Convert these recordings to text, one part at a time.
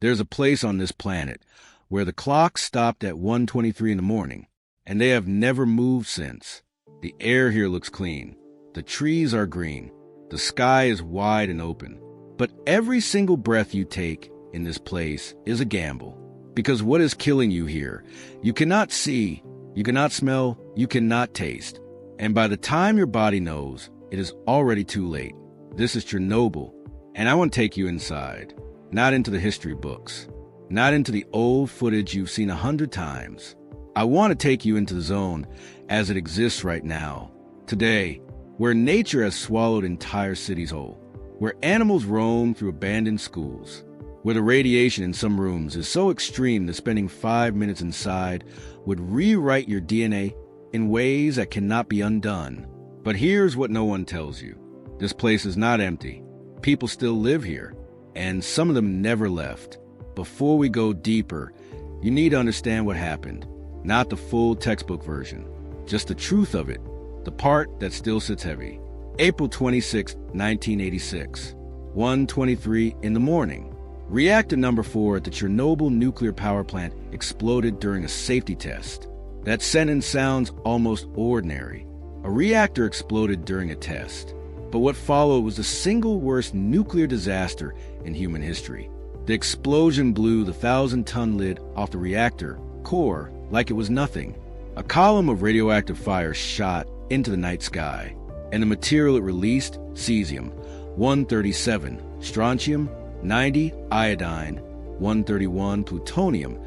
There's a place on this planet where the clock stopped at 1:23 in the morning, and they have never moved since. The air here looks clean. The trees are green. The sky is wide and open. But every single breath you take in this place is a gamble. Because what is killing you here, you cannot see, you cannot smell, you cannot taste. And by the time your body knows, it is already too late. This is Chernobyl, and I want to take you inside. Not into the history books. Not into the old footage you've seen 100 times. I want to take you into the zone as it exists right now. Today, where nature has swallowed entire cities whole. Where animals roam through abandoned schools. Where the radiation in some rooms is so extreme that spending 5 minutes inside would rewrite your DNA in ways that cannot be undone. But here's what no one tells you. This place is not empty. People still live here, and some of them never left. Before we go deeper, you need to understand what happened. Not the full textbook version, just the truth of it, the part that still sits heavy. April 26, 1986, 1:23 in the morning. Reactor number 4 at the Chernobyl nuclear power plant exploded during a safety test. That sentence sounds almost ordinary. A reactor exploded during a test. But what followed was the single worst nuclear disaster in human history. The explosion blew the 1,000-ton lid off the reactor core like it was nothing. A column of radioactive fire shot into the night sky, and the material it released, cesium-137, strontium-90, iodine-131, plutonium,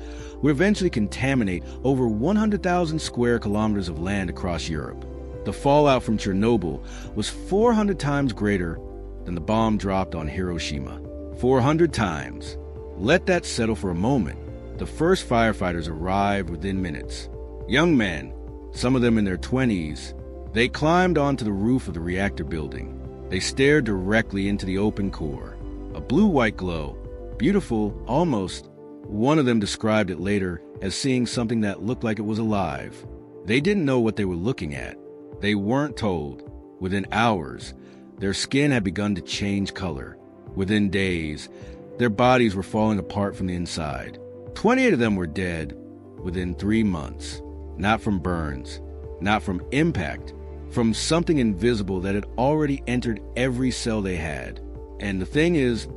would eventually contaminate over 100,000 square kilometers of land across Europe. The fallout from Chernobyl was 400 times greater than the bomb dropped on Hiroshima. 400 times. Let that settle for a moment. The first firefighters arrived within minutes. Young men, some of them in their 20s, they climbed onto the roof of the reactor building. They stared directly into the open core. A blue-white glow. Beautiful, almost. One of them described it later as seeing something that looked like it was alive. They didn't know what they were looking at. They weren't told. Within hours, their skin had begun to change color. Within days, their bodies were falling apart from the inside. 28 of them were dead within 3 months. Not from burns, not from impact, from something invisible that had already entered every cell they had. And the thing is,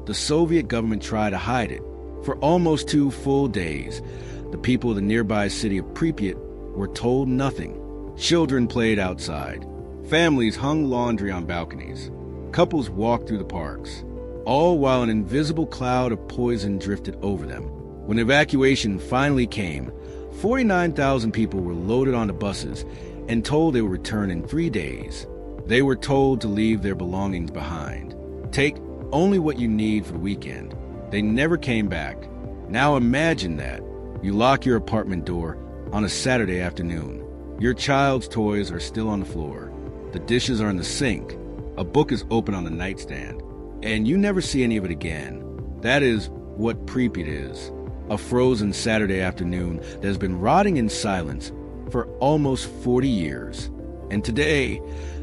the Soviet government tried to hide it. For almost 2 full days, the people of the nearby city of Pripyat were told nothing. Children played outside. Families hung laundry on balconies. Couples walked through the parks, all while an invisible cloud of poison drifted over them. When evacuation finally came, 49,000 people were loaded onto buses and told they would return in 3 days. They were told to leave their belongings behind. Take only what you need for the weekend. They never came back. Now imagine that. You lock your apartment door on a Saturday afternoon. Your child's toys are still on the floor. The dishes are in the sink. A book is open on the nightstand. And you never see any of it again. That is what Pripyat is. A frozen Saturday afternoon that has been rotting in silence for almost 40 years. And today,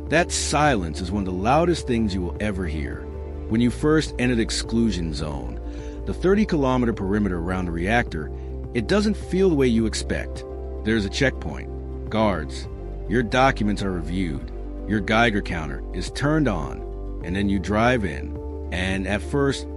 that silence is one of the loudest things you will ever hear. When you first enter the exclusion zone, the 30-kilometer perimeter around the reactor, it doesn't feel the way you expect. There's a checkpoint. Guards. Your documents are reviewed. Your Geiger counter is turned on. And then you drive in. And at first,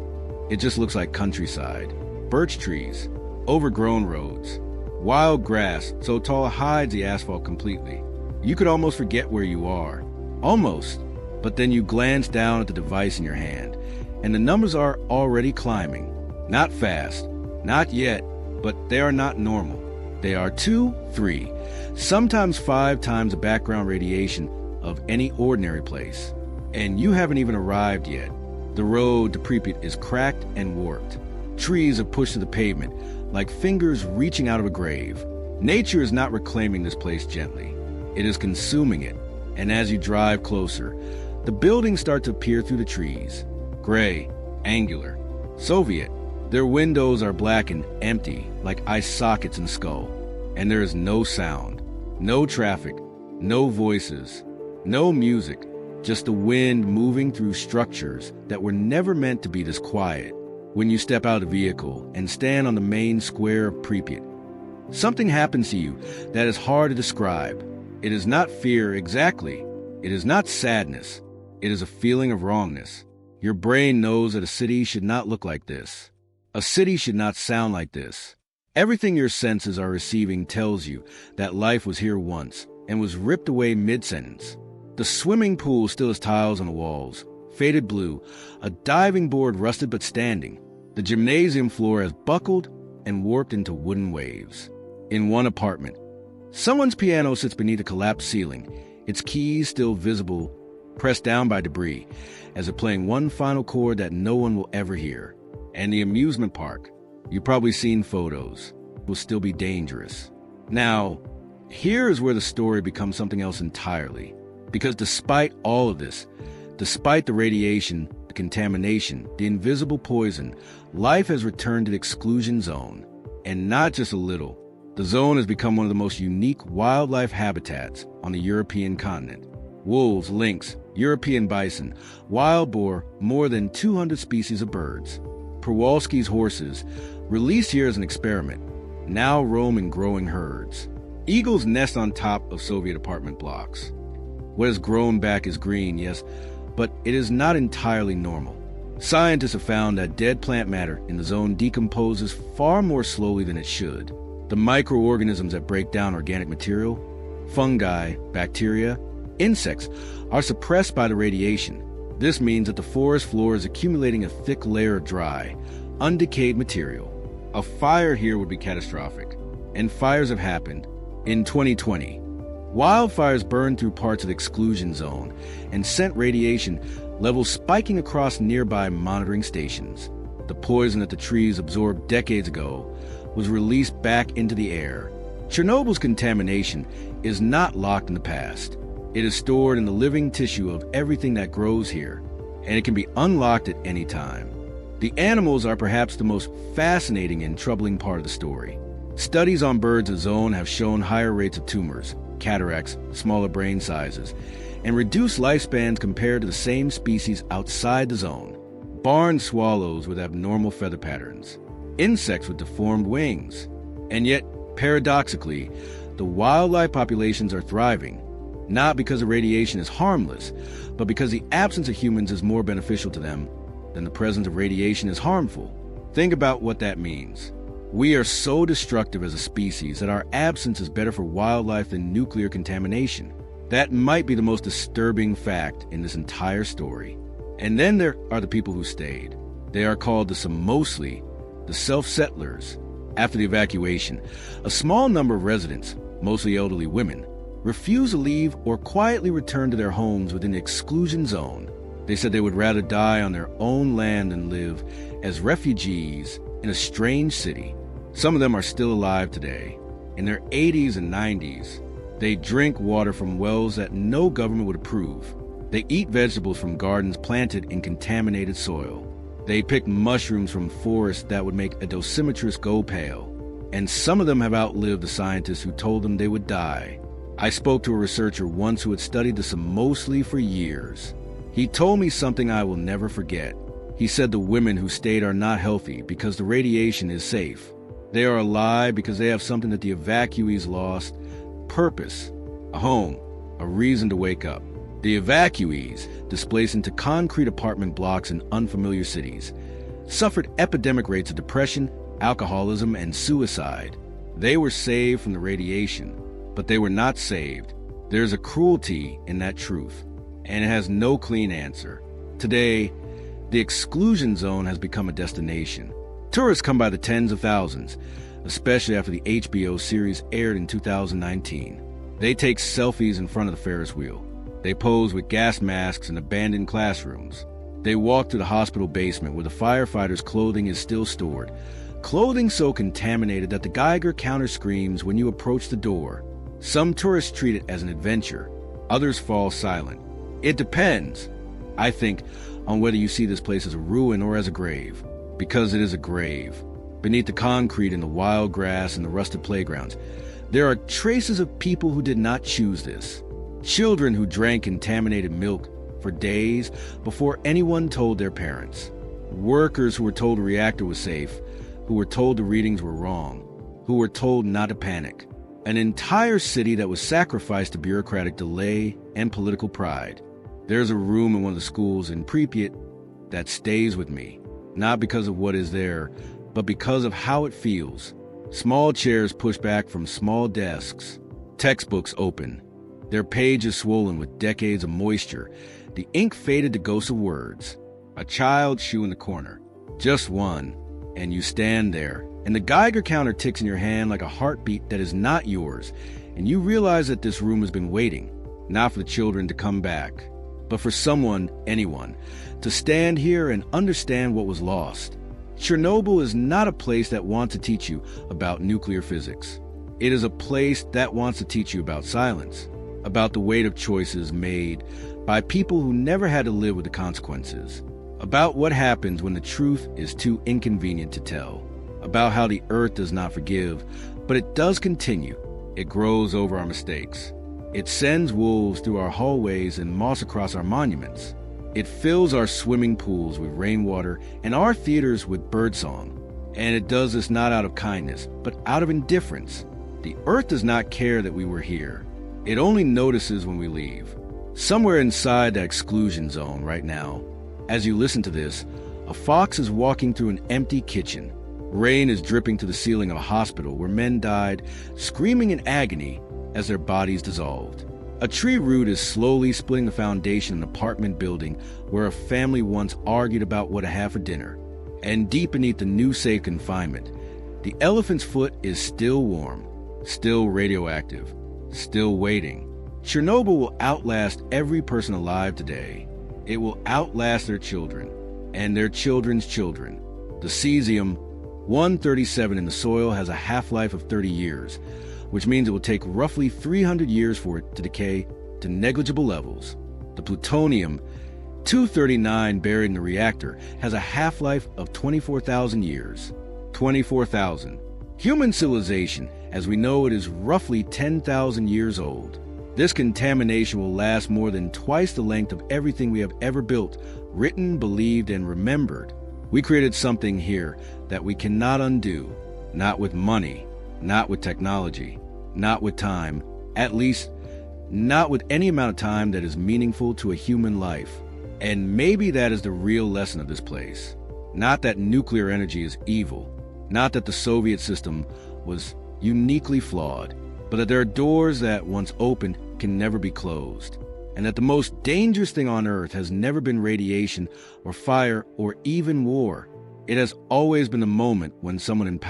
it just looks like countryside. Birch trees, overgrown roads, wild grass so tall it hides the asphalt completely. You could almost forget where you are. Almost. But then you glance down at the device in your hand, and the numbers are already climbing. Not fast, not yet, but they are not normal. They are 2, 3, sometimes 5 times the background radiation of any ordinary place. And you haven't even arrived yet. The road to Pripyat is cracked and warped. Trees are pushed to the pavement like fingers reaching out of a grave. Nature is not reclaiming this place gently. It is consuming it. And as you drive closer, the buildings start to appear through the trees. Gray, angular, Soviet. Their windows are black and empty like eye sockets in the skull. And there is no sound, no traffic, no voices, no music, just the wind moving through structures that were never meant to be this quiet. when you step out of the vehicle and stand on the main square of Pripyat. Something happens to you that is hard to describe. It is not fear exactly. It is not sadness. It is a feeling of wrongness. Your brain knows that a city should not look like this. A city should not sound like this. Everything your senses are receiving tells you that life was here once and was ripped away mid-sentence. The swimming pool still has tiles on the walls, faded blue, a diving board rusted but standing. The gymnasium floor has buckled and warped into wooden waves. In one apartment, someone's piano sits beneath a collapsed ceiling, its keys still visible, pressed down by debris, as if playing one final chord that no one will ever hear. And the amusement park, you've probably seen photos, will still be dangerous. Now, here is where the story becomes something else entirely. Because despite all of this, despite the radiation, the contamination, the invisible poison, life has returned to the exclusion zone. And not just a little. The zone has become one of the most unique wildlife habitats on the European continent. Wolves, lynx, European bison, wild boar, more than 200 species of birds. Przewalski's horses, released here as an experiment, now roam in growing herds. Eagles nest on top of Soviet apartment blocks. What has grown back is green, yes, but it is not entirely normal. Scientists have found that dead plant matter in the zone decomposes far more slowly than it should. The microorganisms that break down organic material, fungi, bacteria, insects, are suppressed by the radiation. This means that the forest floor is accumulating a thick layer of dry, undecayed material. A fire here would be catastrophic, and fires have happened. In 2020, wildfires burned through parts of the exclusion zone and sent radiation levels spiking across nearby monitoring stations. The poison that the trees absorbed decades ago was released back into the air. Chernobyl's contamination is not locked in the past. It is stored in the living tissue of everything that grows here, and it can be unlocked at any time. The animals are perhaps the most fascinating and troubling part of the story. Studies on birds in the zone have shown higher rates of tumors, cataracts, smaller brain sizes, and reduced lifespans compared to the same species outside the zone. Barn swallows with abnormal feather patterns, insects with deformed wings. And yet, paradoxically, the wildlife populations are thriving, not because the radiation is harmless, but because the absence of humans is more beneficial to them than the presence of radiation is harmful. Think about what that means. We are so destructive as a species that our absence is better for wildlife than nuclear contamination. That might be the most disturbing fact in this entire story. And then there are the people who stayed. They are called the Samosli, the self-settlers. After the evacuation, a small number of residents, mostly elderly women, refused to leave or quietly return to their homes within the exclusion zone. They said they would rather die on their own land than live as refugees in a strange city. Some of them are still alive today, in their 80s and 90s. They drink water from wells that no government would approve. They eat vegetables from gardens planted in contaminated soil. They pick mushrooms from forests that would make a dosimetrist go pale. And some of them have outlived the scientists who told them they would die. I spoke to a researcher once who had studied the Samosli for years. He told me something I will never forget. He said the women who stayed are not healthy because the radiation is safe. They are alive because they have something that the evacuees lost: purpose, a home, a reason to wake up. The evacuees, displaced into concrete apartment blocks in unfamiliar cities, suffered epidemic rates of depression, alcoholism, and suicide. They were saved from the radiation, but they were not saved. There's a cruelty in that truth, and it has no clean answer. Today, the exclusion zone has become a destination. Tourists come by the tens of thousands, especially after the HBO series aired in 2019. They take selfies in front of the Ferris wheel. They pose with gas masks in abandoned classrooms. They walk to the hospital basement where the firefighters' clothing is still stored. Clothing so contaminated that the Geiger counter screams when you approach the door. Some tourists treat it as an adventure. Others fall silent. It depends, I think, on whether you see this place as a ruin or as a grave. Because it is a grave. Beneath the concrete and the wild grass and the rusted playgrounds, there are traces of people who did not choose this. Children who drank contaminated milk for days before anyone told their parents. Workers who were told the reactor was safe, who were told the readings were wrong, who were told not to panic. An entire city that was sacrificed to bureaucratic delay and political pride. There's a room in one of the schools in Pripyat that stays with me, not because of what is there, but because of how it feels. Small chairs pushed back from small desks, textbooks open, their pages swollen with decades of moisture, the ink faded to ghosts of words. A child's shoe in the corner, just one, and you stand there, and the Geiger counter ticks in your hand like a heartbeat that is not yours, and you realize that this room has been waiting, not for the children to come back, but for someone, anyone, to stand here and understand what was lost. Chernobyl is not a place that wants to teach you about nuclear physics. It is a place that wants to teach you about silence, about the weight of choices made by people who never had to live with the consequences, about what happens when the truth is too inconvenient to tell, about how the earth does not forgive, but it does continue. It grows over our mistakes. It sends wolves through our hallways and moss across our monuments. It fills our swimming pools with rainwater and our theaters with birdsong. And it does this not out of kindness, but out of indifference. The earth does not care that we were here. It only notices when we leave. Somewhere inside that exclusion zone right now, as you listen to this, a fox is walking through an empty kitchen. Rain is dripping to the ceiling of a hospital where men died, screaming in agony as their bodies dissolved. A tree root is slowly splitting the foundation of an apartment building where a family once argued about what to have for dinner. And deep beneath the new Safe Confinement, the elephant's foot is still warm, still radioactive, still waiting. Chernobyl will outlast every person alive today. It will outlast their children and their children's children. The cesium-137 in the soil has a half-life of 30 years, which means it will take roughly 300 years for it to decay to negligible levels. The plutonium-239 buried in the reactor has a half-life of 24,000 years. 24,000. Human civilization, as we know it, is roughly 10,000 years old. This contamination will last more than twice the length of everything we have ever built, written, believed, and remembered. We created something here that we cannot undo, not with money, not with technology, not with time, at least not with any amount of time that is meaningful to a human life. And maybe that is the real lesson of this place. Not that nuclear energy is evil, not that the Soviet system was uniquely flawed, but that there are doors that, once opened, can never be closed, and that the most dangerous thing on Earth has never been radiation or fire or even war. It has always been the moment when someone in power